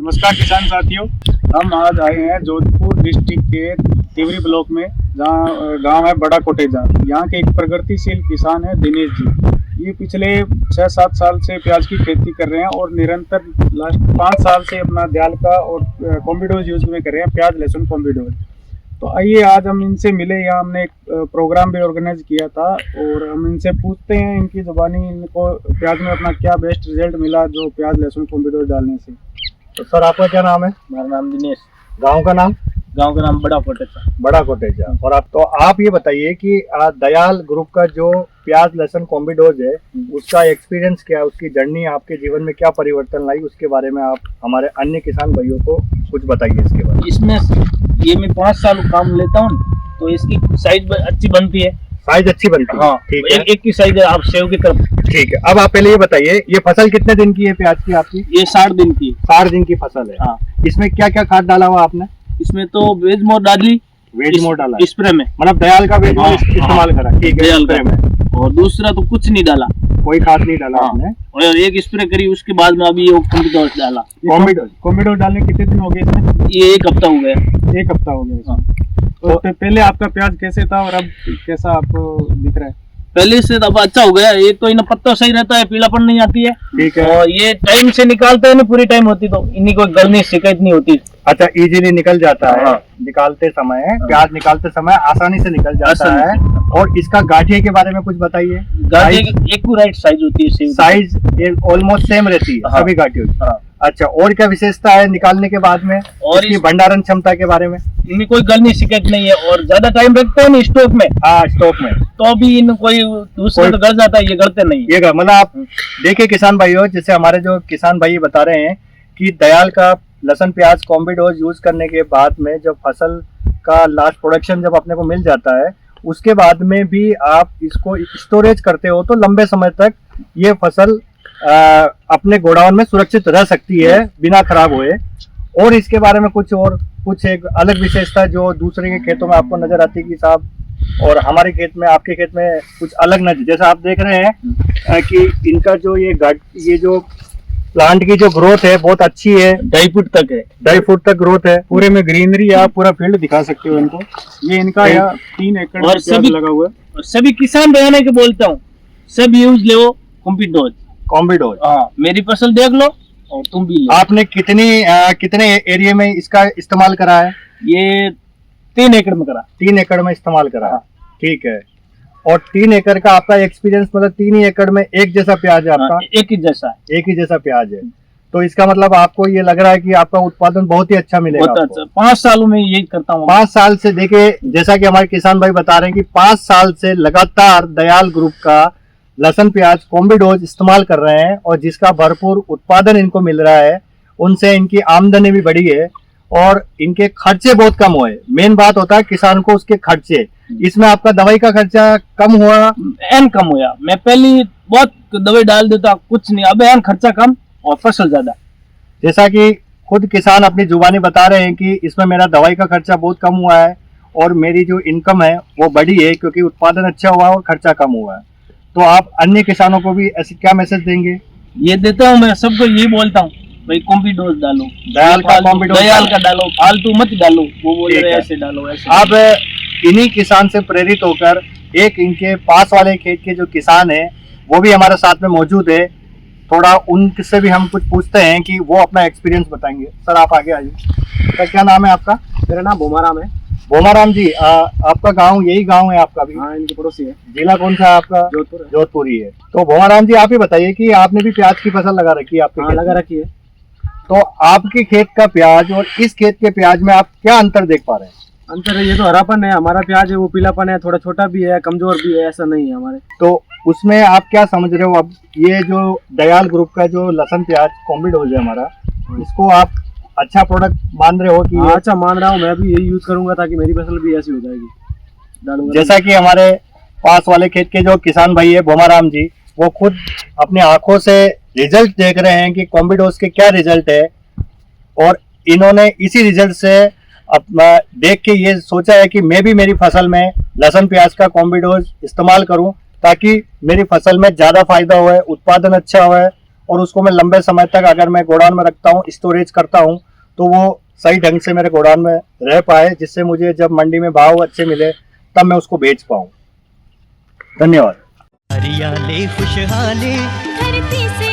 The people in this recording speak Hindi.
नमस्कार किसान साथियों, हम आज आए हैं जोधपुर डिस्ट्रिक्ट के तिवरी ब्लॉक में, जहाँ गांव है बड़ा कोटेजा। यहाँ के एक प्रगतिशील किसान है दिनेश जी। ये पिछले 6-7 साल से प्याज की खेती कर रहे हैं और निरंतर लास्ट 5 साल से अपना दयाल का और कॉम्बिडोज यूज में कर रहे हैं, प्याज लहसुन कॉम्बिडोज। तो आइए आज हम इनसे मिले। यहाँ हमने एक प्रोग्राम भी ऑर्गेनाइज किया था और हम इनसे पूछते हैं इनकी जुबानी इनको प्याज में अपना क्या बेस्ट रिजल्ट मिला जो प्याज लहसुन कॉम्बिडोज डालने से। तो सर आपका क्या नाम है? मेरा नाम दिनेश। गांव का नाम? गांव का नाम बड़ा कोटेजा। बड़ा कोटेजा। और आप ये बताइए कि दयाल ग्रुप का जो प्याज लहसुन कॉम्बिडोज है उसका एक्सपीरियंस क्या है, उसकी जर्नी आपके जीवन में क्या परिवर्तन लाई, उसके बारे में आप हमारे अन्य किसान भाइयों को कुछ बताइए इसके बारे में। इसमें ये मैं 5 साल काम लेता हूँ तो इसकी साइज अच्छी बनती है। साइज अच्छी बनती है? हाँ, ठीक है। एक की साइज है आप सेव की तरफ। ठीक है। अब आप पहले ये बताइए, ये फसल कितने दिन की है प्याज की आपकी? ये 60 दिन की। 60 दिन की फसल है। हाँ। इसमें क्या क्या खाद डाला हुआ आपने? इसमें तो वेज मोर डाली, वेज मोर डाला स्प्रे में, मतलब दयाल का वेज मोर इस्तेमाल करा। ठीक है, दयाल स्प्रे में। और दूसरा तो कुछ नहीं डाला, कोई खाद नहीं डाला आपने? और एक स्प्रे करी, उसके बाद में अभी कॉम्बिडोज डाला। कॉम्बिडोज डालने कितने दिन हो गए इसमें? ये 1 हफ्ता हो गया। 1 हफ्ता हो गया। तो पहले आपका प्याज कैसे था और अब कैसा आपको दिख रहा है? पहले से अब अच्छा हो गया। एक तो इन्हें पत्ता सही रहता है, पीलापन नहीं आती है। ठीक है। और ये टाइम से निकालते हैं ना, पूरी टाइम होती तो इन्हीं कोई गलनी शिकायत नहीं होती। अच्छा, इजीली निकल जाता है। हाँ। निकालते समय, प्याज निकालते समय आसानी से निकल जाता है। और इसका गाठिए के बारे में कुछ बताइए। एक्यूरेट साइज होती है, साइज ऑलमोस्ट सेम रहती है सभी गाठियों की। हाँ। अच्छा, और क्या विशेषता है निकालने के बाद में? और इसकी भंडारण क्षमता के बारे में? इनमें कोई गलनी शिकायत नहीं है। और ज्यादा टाइम रखते हैं ना स्टॉक में। हाँ, स्टॉक में तो भी इन कोई दूसरा तो गल जाता है, ये गलते नहीं। ये मतलब आप देखिए किसान भाइयों, जैसे हमारे जो किसान भाई बता रहे हैं कि दयाल का लहसुन प्याज कॉम्बिडोज यूज करने के बाद में जब फसल का लास्ट प्रोडक्शन जब अपने को मिल जाता है, उसके बाद में भी आप इसको स्टोरेज करते हो तो लंबे समय तक ये फसल अपने गोडाउन में सुरक्षित रह सकती है बिना खराब हुए। और इसके बारे में कुछ एक अलग विशेषता जो दूसरे के खेतों में आपको नजर आती है कि साहब, और हमारे खेत में आपके खेत में कुछ अलग नजर, जैसा आप देख रहे हैं कि इनका जो ये जो प्लांट की जो ग्रोथ है बहुत अच्छी है। 2.5 फुट तक है। 2.5 फुट तक ग्रोथ है। पूरे में ग्रीनरी, आप पूरा फील्ड दिखा सकते हो इनको। ये इनका 3 एकड़ और सभी लगा हुआ है। और सभी किसान रहने के बोलता हूँ, सब यूज ले कॉम्बिडोज। हाँ, मेरी फसल देख लो और तुम भी लो। आपने कितने एरिया में इसका इस्तेमाल करा है? ये 3 एकड़ में करा। 3 एकड़ में इस्तेमाल करा है। ठीक है। और 3 एकड़ का आपका एक्सपीरियंस, मतलब 3 ही एकड़ में एक जैसा प्याज है आपका? एक ही जैसा है। एक ही जैसा प्याज है। तो इसका मतलब आपको ये लग रहा है कि आपका उत्पादन बहुत ही अच्छा मिलेगा। बहुत अच्छा। 5 सालों में यही करता हूँ। 5 साल से देखिए, जैसा कि हमारे किसान भाई बता रहे हैं कि 5 साल से लगातार दयाल ग्रुप का लहसुन प्याज कॉम्बिडोज इस्तेमाल कर रहे हैं और जिसका भरपूर उत्पादन इनको मिल रहा है। उनसे इनकी आमदनी भी बढ़ी है और इनके खर्चे बहुत कम हुए। मेन बात होता है किसान को उसके खर्चे। इसमें आपका दवाई का खर्चा कम हुआ? एन कम हुआ। मैं पहले बहुत दवाई डाल देता, कुछ नहीं। अब एन खर्चा कम और फसल ज्यादा। जैसा कि खुद किसान अपनी जुबानी बता रहे हैं कि इसमें मेरा दवाई का खर्चा बहुत कम हुआ है और मेरी जो इनकम है वो बढ़ी है क्योंकि उत्पादन अच्छा हुआ और खर्चा कम हुआ है। तो आप अन्य किसानों को भी ऐसे क्या मैसेज देंगे? ये देता हूँ मैं सबको, यही बोलता हूँ भाई कॉम्बिडोज डालो, दयाल का कॉम्बिडोज, दयाल का डालो, फालतू मत डालो। वो बोल रहे ऐसे डालो, ऐसे। आप इन्हीं किसान से प्रेरित होकर एक इनके पास वाले खेत के जो किसान है वो भी हमारे साथ में मौजूद है, थोड़ा उनसे भी हम कुछ पूछते हैं कि वो अपना एक्सपीरियंस बताएंगे। सर आप आगे आइए। सर क्या नाम है आपका? मेरा नाम भोमाराम है। भोमाराम जी, आपका गांव यही गांव है आपका भी? हाँ, इनके पड़ोसी है। जिला कौन सा है आपका? जोधपुर। जोधपुर ही है। तो भोमाराम जी आप ही बताइए कि आपने भी प्याज की फसल लगा रखी है आपके? हाँ, लगा रखी है। तो आपके खेत का प्याज और इस खेत के प्याज में आप क्या अंतर देख पा रहे हैं? अंतर है, ये तो हरापन है। हमारा प्याज है वो पीलापन है, थोड़ा छोटा भी है, कमजोर भी है, ऐसा नहीं है हमारे। तो उसमें आप क्या समझ रहे हो? अब ये जो दयाल ग्रुप का जो लहसुन प्याज कॉम्बिडोज है हमारा, इसको आप अच्छा प्रोडक्ट मान रहे हो कि? हाँ, अच्छा मान रहा हूँ। मैं भी यही यूज करूंगा ताकि मेरी फसल भी ऐसी हो जाएगी। डालूंगा। जैसा कि हमारे पास वाले खेत के जो किसान भाई है भोमाराम जी, वो खुद अपनी आंखों से रिजल्ट देख रहे हैं कि कॉम्बिडोज के क्या रिजल्ट है और इन्होंने इसी रिजल्ट से अपना देख के ये सोचा है कि मैं भी मेरी फसल में लहसुन प्याज का कॉम्बिडोज इस्तेमाल करूं ताकि मेरी फसल में ज्यादा फायदा हुए, उत्पादन अच्छा हुए और उसको मैं लंबे समय तक अगर मैं गोडाउन में रखता हूँ, स्टोरेज करता हूँ, तो वो सही ढंग से मेरे गोडाउन में रह पाए, जिससे मुझे जब मंडी में भाव अच्छे मिले तब मैं उसको बेच पाऊँ। धन्यवाद। हरियाली खुशहाली धरती से